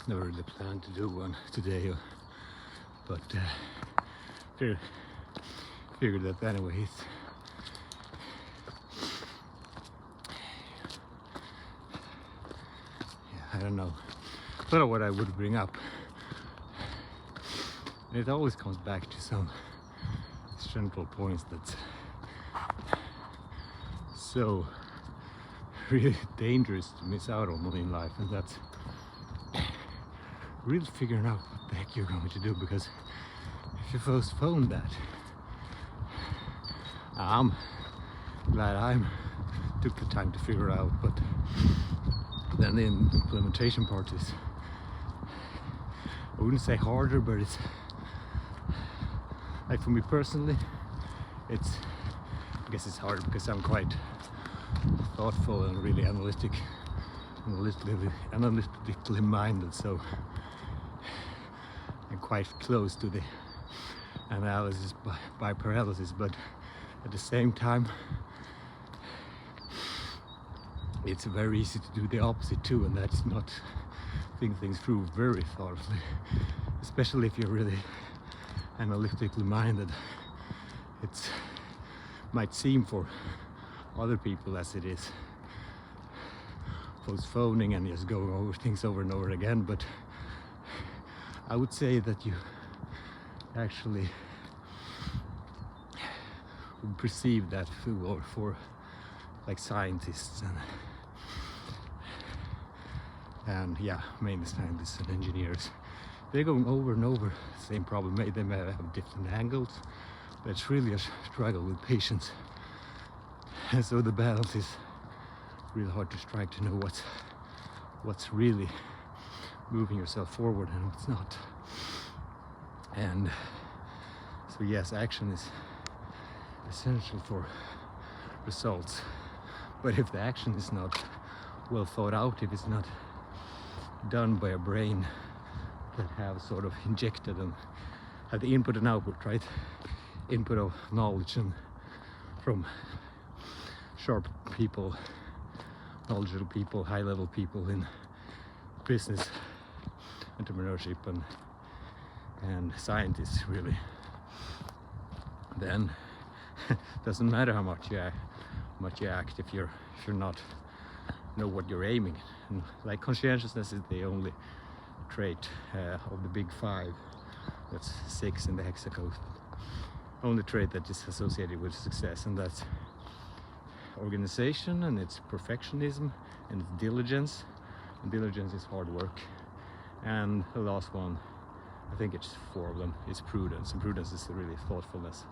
Never really planned to do one today, but figured that anyways. Yeah, I don't know. I don't know what I would bring up. And it always comes back to some central points that's so really dangerous to miss out on in life, and that's really figuring out what the heck you're going to do, because if you postpone that, I'm glad I took the time to figure out, but then the implementation part is, I wouldn't say harder, but it's like, for me personally, I guess it's hard because I'm quite thoughtful and really analytically minded, so I'm quite close to the analysis by paralysis, but at the same time it's very easy to do the opposite too, and that's not think things through very thoroughly, especially if you're really analytically minded. It might seem for other people as it is postponing and just going over things over and over again, but I would say that you actually would perceive that for like scientists and yeah, mainly scientists and engineers. They're going over and over the same problem. They may have different angles, but it's really a struggle with patience. And so the balance is really hard to strike, to know what's really moving yourself forward and what's not. And so yes, action is essential for results. But if the action is not well thought out, if it's not done by a brain that have sort of injected and have the input and output, right? Input of knowledge and from sharp people, knowledgeable people, high-level people in business, entrepreneurship, and scientists, really. Then doesn't matter how much you act if you're not know what you're aiming. And like, conscientiousness is the only trait of the big five. That's 6 in the hexacode. Only trait that is associated with success, and that's organization, and it's perfectionism, and it's diligence. And diligence is hard work. And the last one, I think it's 4 of them, is prudence. And prudence is really thoughtfulness.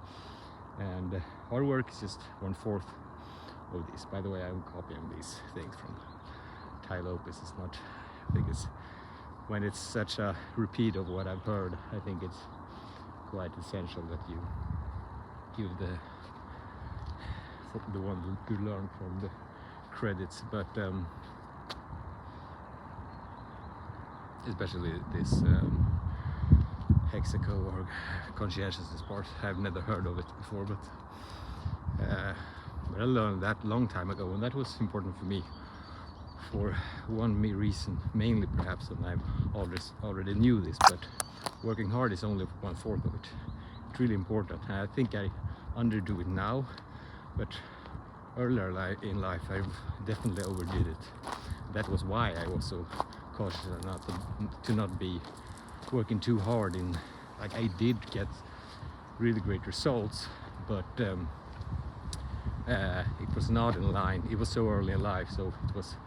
And hard work is just 1/4 of these. By the way, I'm copying these things from Tai Lopez. It's not, I think it's, when it's such a repeat of what I've heard, I think it's quite essential that you give the one that you learn from the credits, but especially this hexaco or conscientiousness part, I've never heard of it before, but I learned that long time ago, and that was important for me for one reason, mainly perhaps, and I already knew this, but working hard is only 1/4 of it. It's really important. I think I underdo it now, but earlier in life I definitely overdid it. That was why I was so cautious to not be working too hard. Like, I did get really great results, but it was not in line. It was so early in life, so it was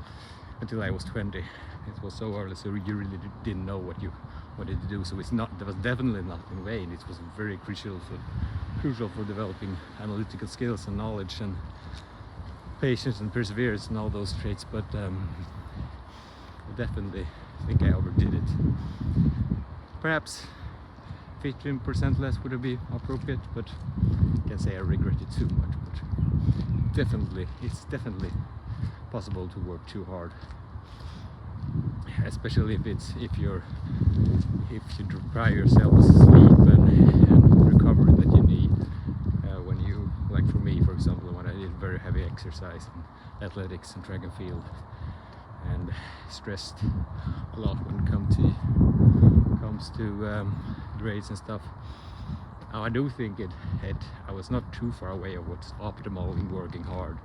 until I was 20. It was so early, so you really didn't know what you wanted to do. So that was definitely not in vain. It was very crucial for developing analytical skills and knowledge and patience and perseverance and all those traits. But I definitely think I overdid it. Perhaps 15% less would be appropriate, but I can't say I regret it too much. But it's definitely possible to work too hard, especially if you deprive yourself of sleep and recovery that you need. When you, like for me, for example, when I did very heavy exercise and athletics and track and field, and stressed a lot when it comes difficulty comes to grades and stuff. Now, I do think I was not too far away of what's optimal in working hard.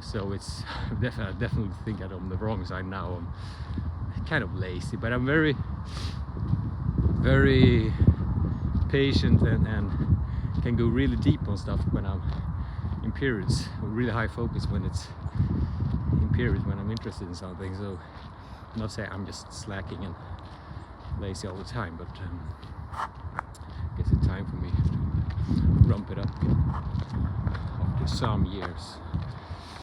So it's I definitely think that I'm on the wrong side now. I'm kind of lazy, but I'm very patient and can go really deep on stuff when I'm in periods, or really high focus when it's in periods when I'm interested in something. So I'm not saying I'm just slacking and lazy all the time, but I guess it's time for me to ramp it up after some years.